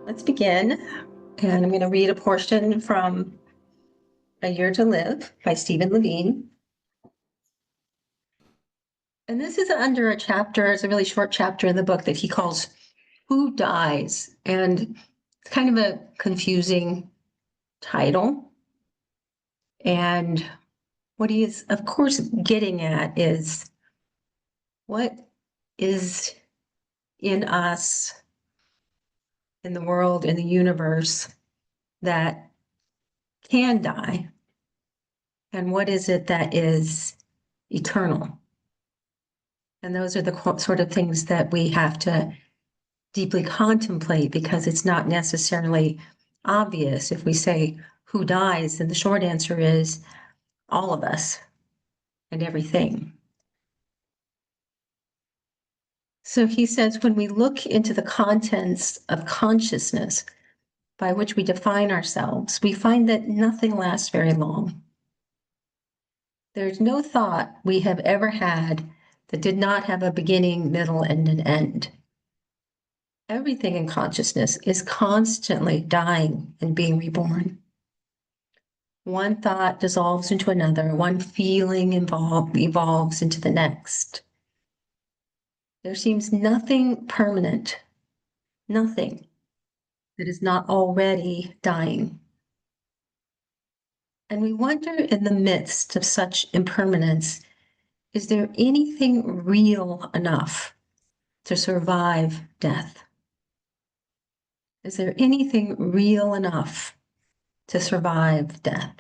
Let's begin. And I'm going to read a portion from A Year to Live by Stephen Levine. And this is under a chapter, it's a really short chapter in the book that he calls Who Dies? And it's kind of a confusing title. And what he is, of course, getting at is what is in us, in the world, in the universe that can die? And what is it that is eternal? And those are the sort of things that we have to deeply contemplate because it's not necessarily obvious. If we say who dies, then the short answer is all of us and everything. So he says, when we look into the contents of consciousness by which we define ourselves, we find that nothing lasts very long. There's no thought we have ever had that did not have a beginning, middle, and an end. Everything in consciousness is constantly dying and being reborn. One thought dissolves into another, one feeling evolves into the next. There seems nothing permanent, nothing that is not already dying. And we wonder, in the midst of such impermanence, is there anything real enough to survive death? Is there anything real enough to survive death?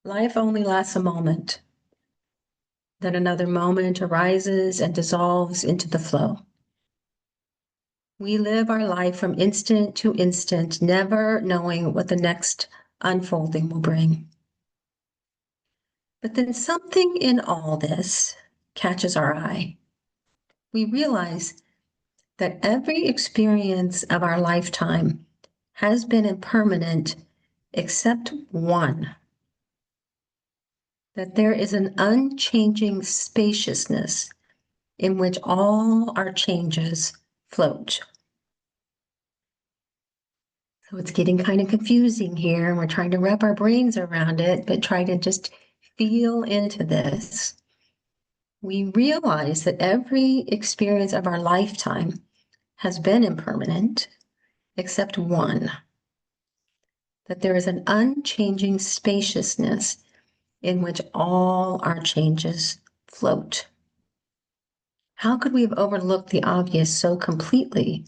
Life only lasts a moment. Then another moment arises and dissolves into the flow. We live our life from instant to instant, never knowing what the next unfolding will bring. But then something in all this catches our eye. We realize that every experience of our lifetime has been impermanent except one. That there is an unchanging spaciousness in which all our changes float. So it's getting kind of confusing here, and we're trying to wrap our brains around it, but try to just feel into this. We realize that every experience of our lifetime has been impermanent, except one. That there is an unchanging spaciousness in which all our changes float. How could we have overlooked the obvious so completely?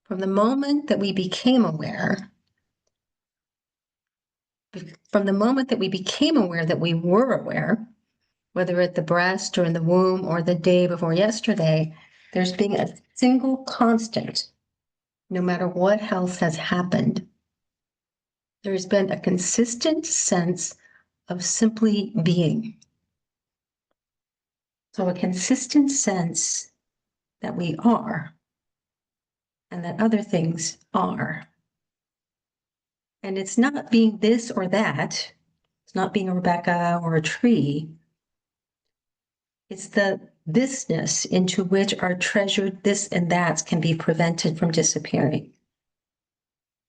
From the moment that we became aware, that we were aware, whether at the breast or in the womb or the day before yesterday, there's been a single constant, no matter what else has happened. There's been a consistent sense of simply being. So a consistent sense that we are and that other things are. And it's not being this or that. It's not being a Rebecca or a tree. It's the thisness into which our treasured this and that's can be prevented from disappearing.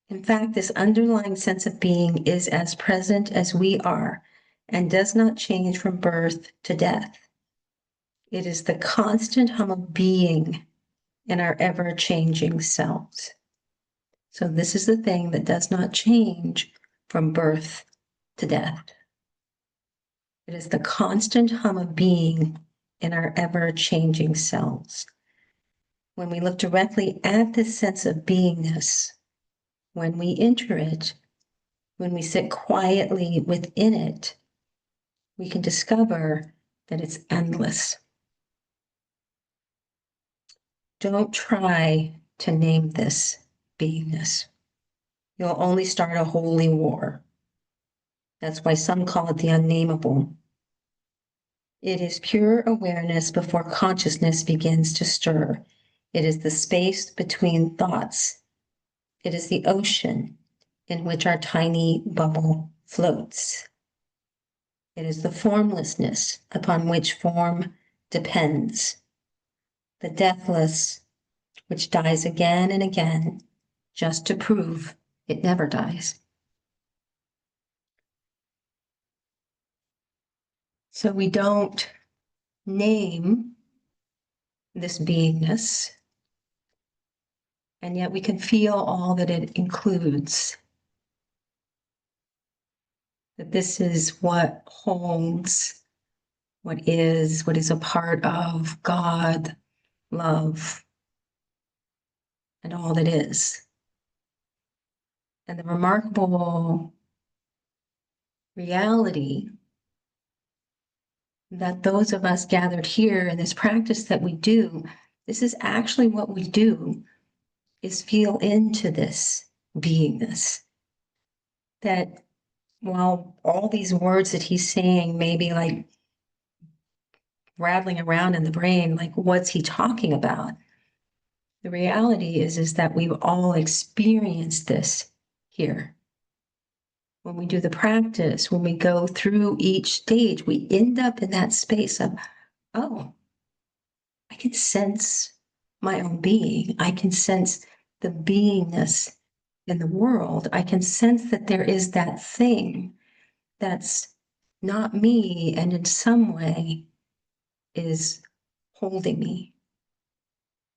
In fact, this underlying sense of being is as present as we are and does not change from birth to death. It is the constant hum of being in our ever-changing selves. So this is the thing that does not change from birth to death. It is the constant hum of being in our ever-changing selves. When we look directly at this sense of beingness, when we enter it, when we sit quietly within it, we can discover that it's endless. Don't try to name this beingness. You'll only start a holy war. That's why some call it the unnameable. It is pure awareness before consciousness begins to stir. It is the space between thoughts. It is the ocean in which our tiny bubble floats. It is the formlessness upon which form depends. The deathless, which dies again and again just to prove it never dies. So we don't name this beingness, and yet we can feel all that it includes. That this is what holds, what is a part of God, love, and all that is. And the remarkable reality that those of us gathered here in this practice that we do, this is actually what we do, is feel into this beingness. That while all these words that he's saying may be like rattling around in the brain, like what's he talking about? The reality is that we've all experienced this here. When we do the practice, when we go through each stage, we end up in that space of, oh, I can sense my own being. I can sense the beingness in the world. I can sense that there is that thing that's not me and in some way is holding me.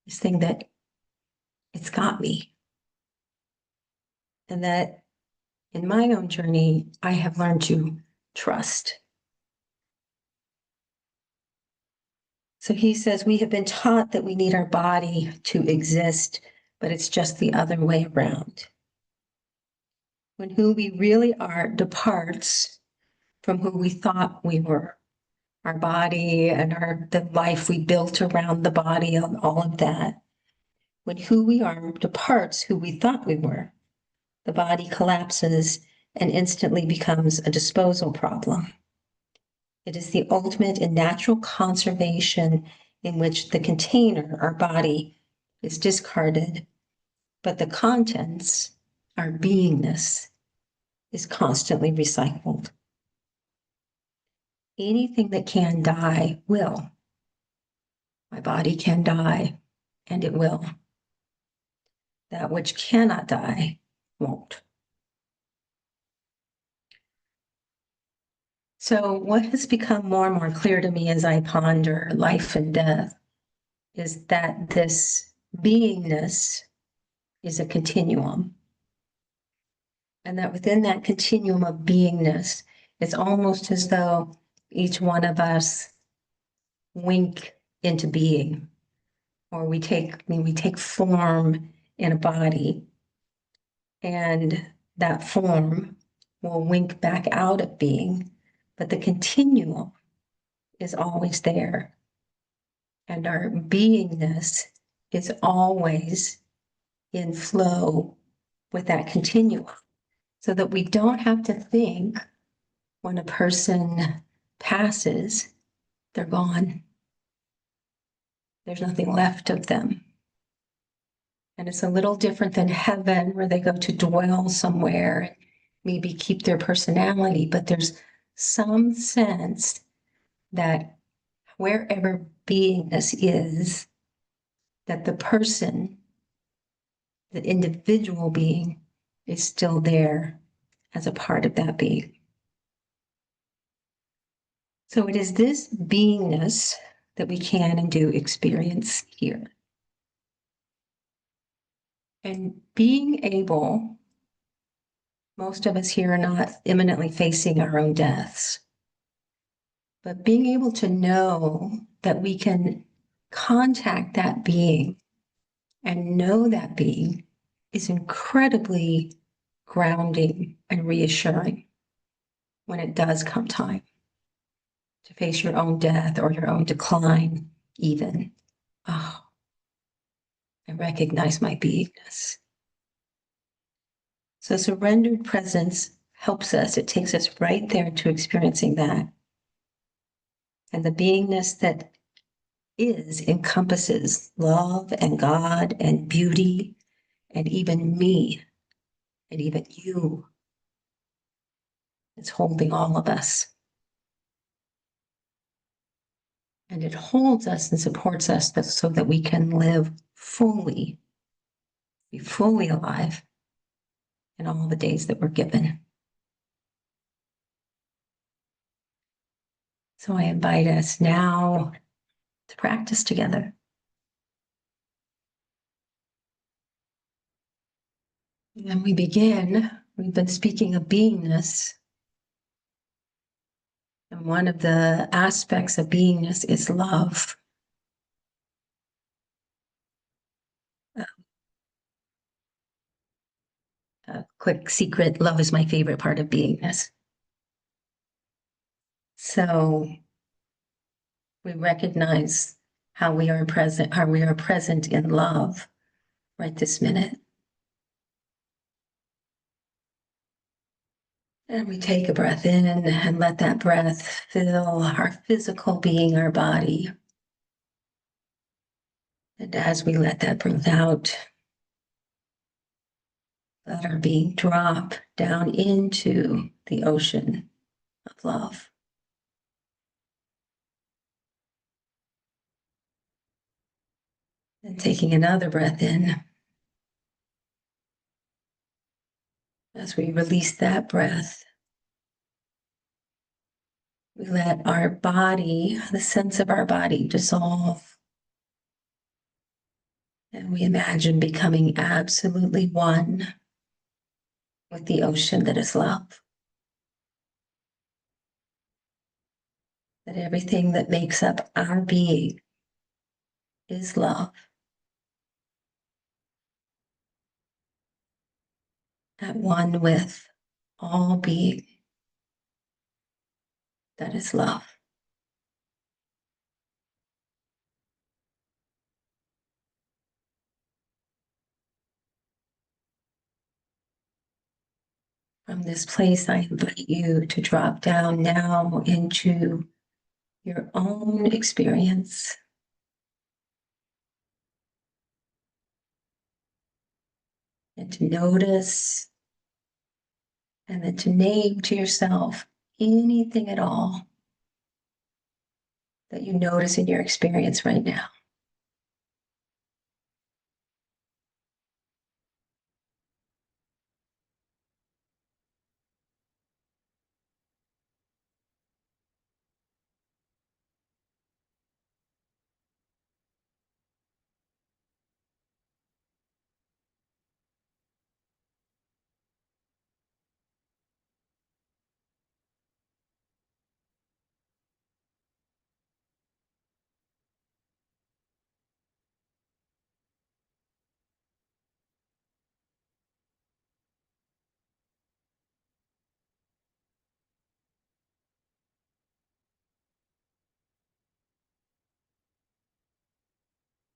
This thing that it's got me. And that in my own journey, I have learned to trust. So he says, we have been taught that we need our body to exist, but it's just the other way around. When who we really are departs from who we thought we were, our body and the life we built around the body and all of that. When who we are departs who we thought we were, the body collapses and instantly becomes a disposal problem. It is the ultimate in natural conservation in which the container, our body, is discarded, but the contents, our beingness, is constantly recycled. Anything that can die will. My body can die, and it will. That which cannot die won't. So what has become more and more clear to me as I ponder life and death is that this beingness is a continuum. And that within that continuum of beingness, it's almost as though each one of us wink into being, or we take form in a body, and that form will wink back out of being, but the continuum is always there. And our beingness is always in flow with that continuum, so that we don't have to think when a person passes, they're gone. There's nothing left of them. And it's a little different than heaven, where they go to dwell somewhere, maybe keep their personality, but there's some sense that wherever beingness is, that the person, the individual being, is still there as a part of that being. So it is this beingness that we can and do experience here. And being able, most of us here are not imminently facing our own deaths, but being able to know that we can contact that being and know that being is incredibly grounding and reassuring when it does come time to face your own death or your own decline, even. Oh, I recognize my beingness. So surrendered presence helps us. It takes us right there to experiencing that. And the beingness that is encompasses love and God and beauty and even me and even you. It's holding all of us. And it holds us and supports us so that we can live fully be fully alive in all the days that we're given. So I invite us now to practice together. And we begin, we've been speaking of beingness. And one of the aspects of beingness is love. A quick secret, love is my favorite part of beingness. So we recognize how we are present in love right this minute. And we take a breath in and let that breath fill our physical being, our body. And as we let that breath out, let our being drop down into the ocean of love. And taking another breath in, as we release that breath, we let our body, the sense of our body, dissolve. And we imagine becoming absolutely one with the ocean that is love. That everything that makes up our being is love. At one with all being that is love. From this place, I invite you to drop down now into your own experience. And to notice and then to name to yourself anything at all that you notice in your experience right now.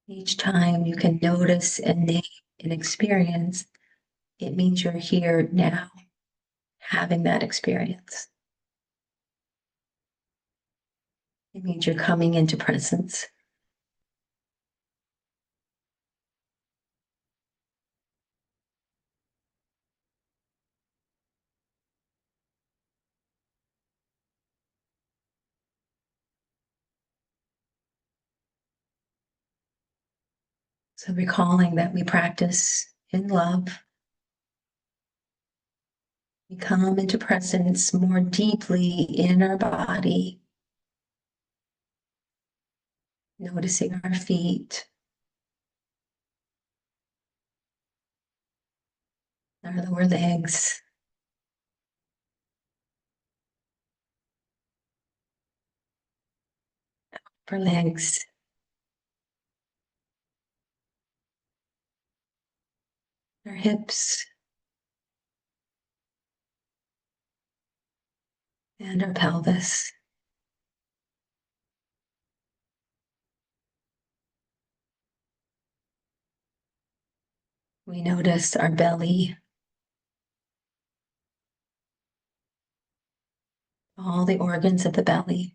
Each time you can notice and name an experience, it means you're here now, having that experience. It means you're coming into presence. So recalling that we practice in love, we come into presence more deeply in our body, noticing our feet, our lower legs, upper legs, our hips, and our pelvis. We notice our belly, all the organs of the belly.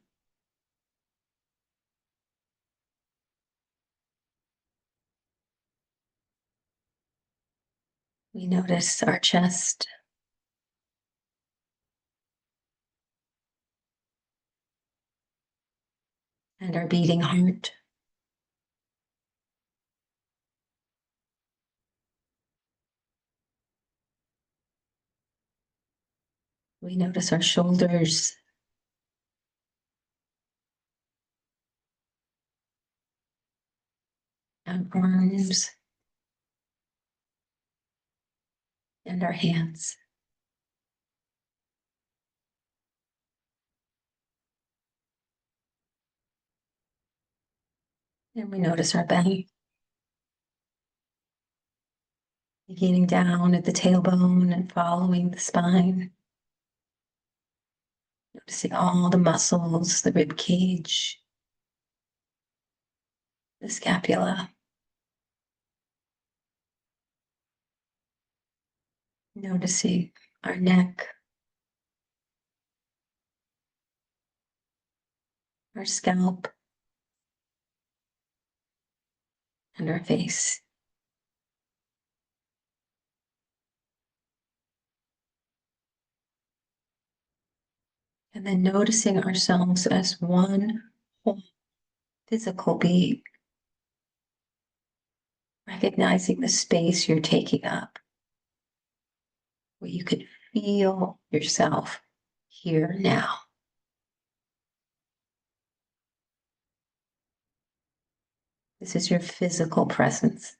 We notice our chest, and our beating heart. We notice our shoulders, our arms, and our hands. And we notice our belly, beginning down at the tailbone and following the spine. Noticing all the muscles, the rib cage, the scapula. Noticing our neck, our scalp, and our face. And then noticing ourselves as one whole physical being, recognizing the space you're taking up, where you could feel yourself here now. This is your physical presence.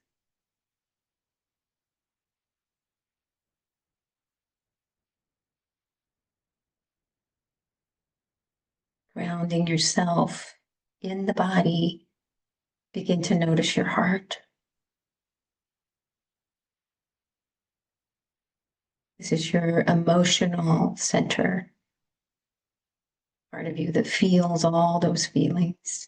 Grounding yourself in the body, begin to notice your heart. This is your emotional center, part of you that feels all those feelings.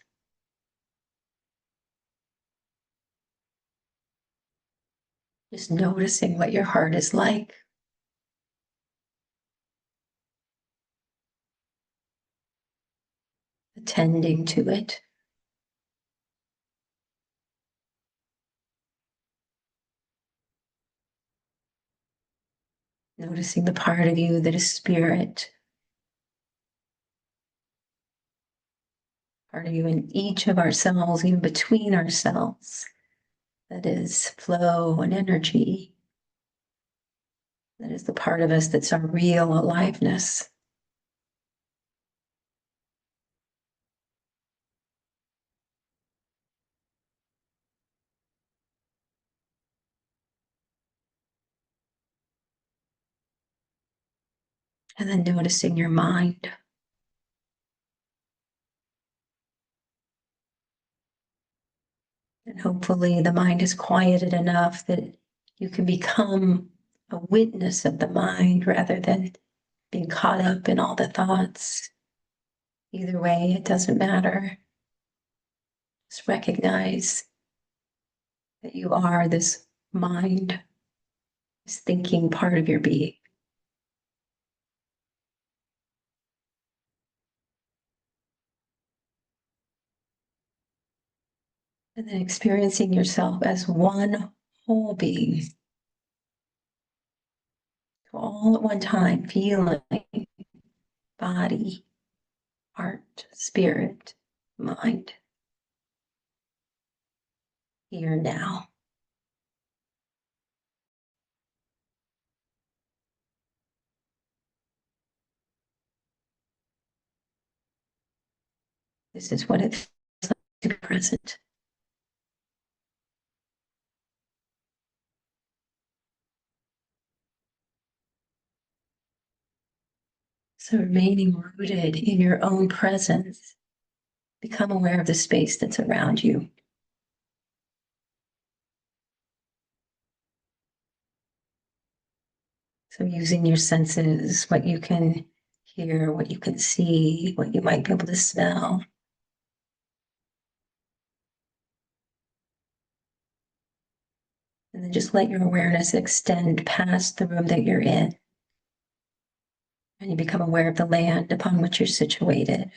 Just noticing what your heart is like. Attending to it. Noticing the part of you that is spirit. Part of you in each of our cells, even between our cells. That is flow and energy. That is the part of us that's our real aliveness. And then noticing your mind. And hopefully the mind is quieted enough that you can become a witness of the mind rather than being caught up in all the thoughts. Either way, it doesn't matter. Just recognize that you are this mind, this thinking part of your being. And then experiencing yourself as one whole being, all at one time, feeling body, heart, spirit, mind, here now. This is what it feels like to be present. So remaining rooted in your own presence, become aware of the space that's around you. So using your senses, what you can hear, what you can see, what you might be able to smell. And then just let your awareness extend past the room that you're in. And you become aware of the land upon which you're situated.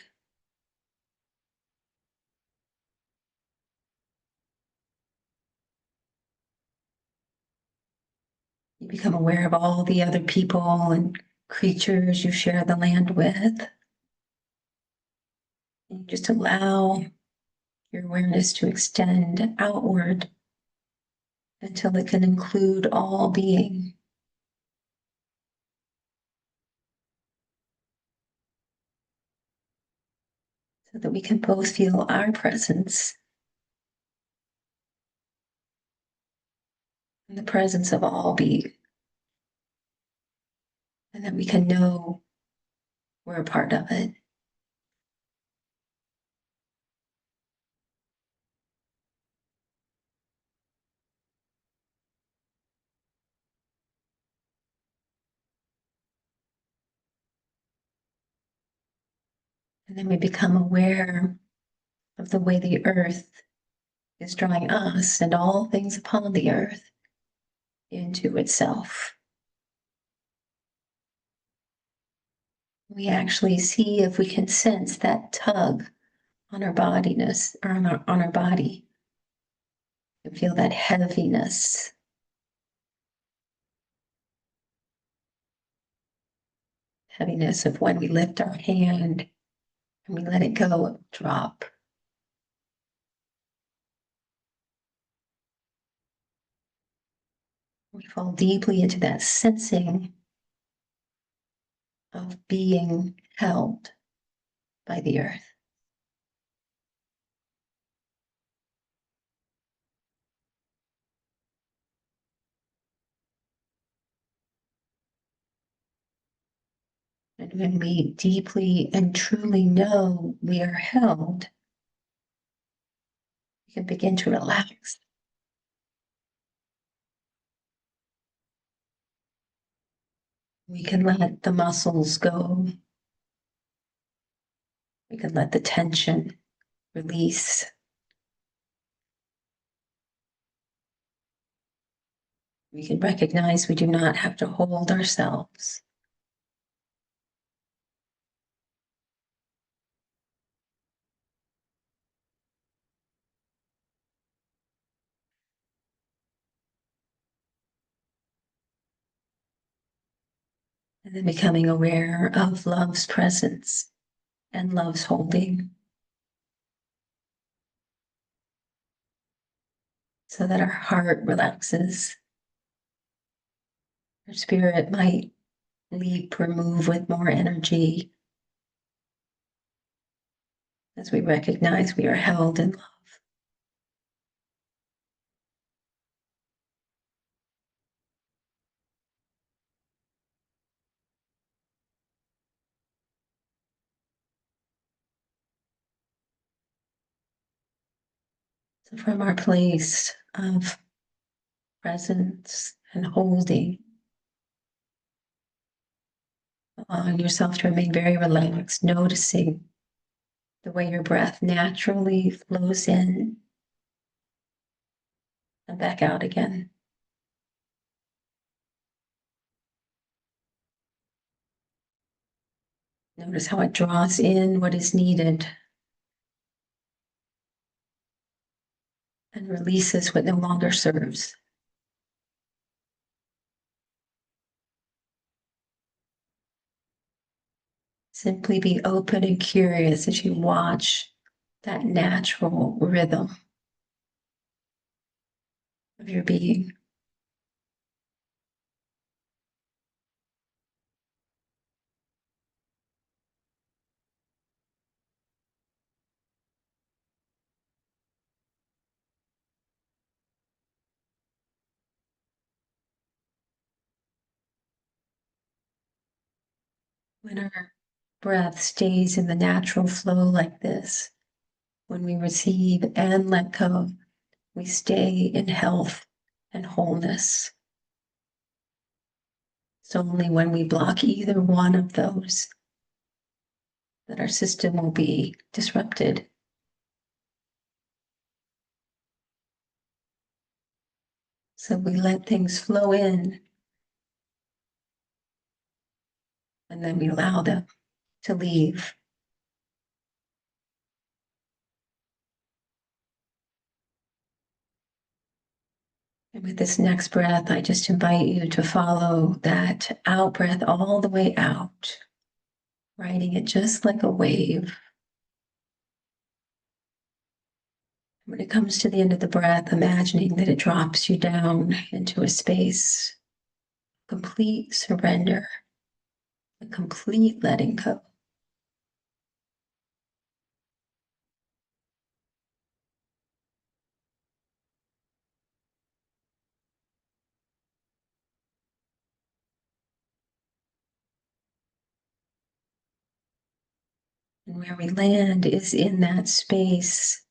You become aware of all the other people and creatures you share the land with. And you just allow your awareness to extend outward until it can include all being. so that we can both feel our presence and the presence of all being, and that we can know we're a part of it. And then we become aware of the way the earth is drawing us and all things upon the earth into itself. We actually see if we can sense that tug on our bodiness or on our body and feel that heaviness. Heaviness of when we lift our hand and we let it go, drop. We fall deeply into that sensing of being held by the earth. And when we deeply and truly know we are held, we can begin to relax. We can let the muscles go. We can let the tension release. We can recognize we do not have to hold ourselves. And then becoming aware of love's presence and love's holding, so that our heart relaxes. Our spirit might leap or move with more energy as we recognize we are held in love. So from our place of presence and holding, allowing yourself to remain very relaxed, noticing the way your breath naturally flows in and back out again. Notice how it draws in what is needed and releases what no longer serves. Simply be open and curious as you watch that natural rhythm of your being. When our breath stays in the natural flow like this, when we receive and let go, we stay in health and wholeness. It's only when we block either one of those that our system will be disrupted. So we let things flow in, and then we allow them to leave. And with this next breath, I just invite you to follow that out breath all the way out, riding it just like a wave. When it comes to the end of the breath, imagining that it drops you down into a space, complete surrender, a complete letting go. And where we land is in that space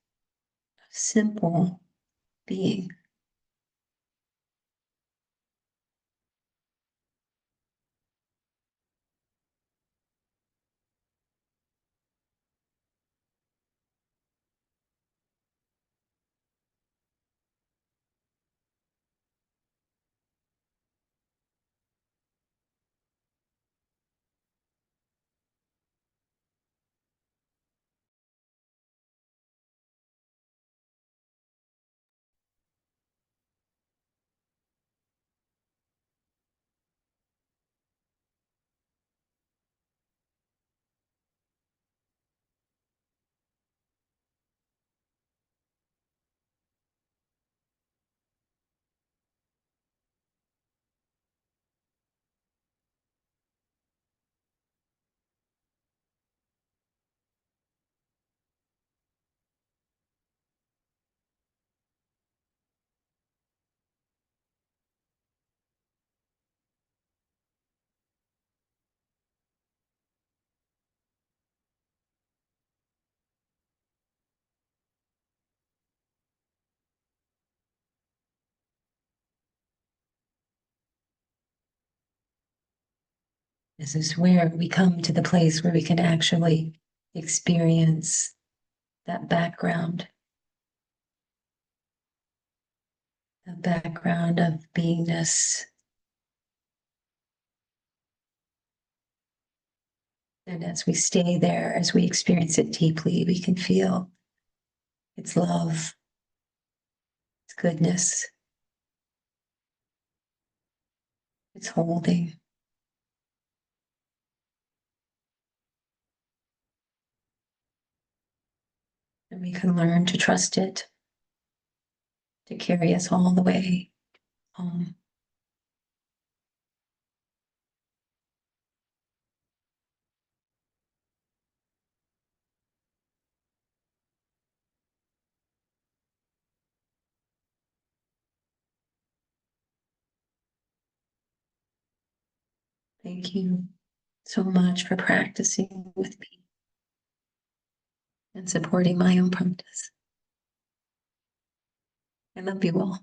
of simple being. This is where we come to the place where we can actually experience that background, the background of beingness. And as we stay there, as we experience it deeply, we can feel its love, its goodness, its holding. And we can learn to trust it to carry us all the way home. Thank you so much for practicing with me and supporting my own practice. I love you all.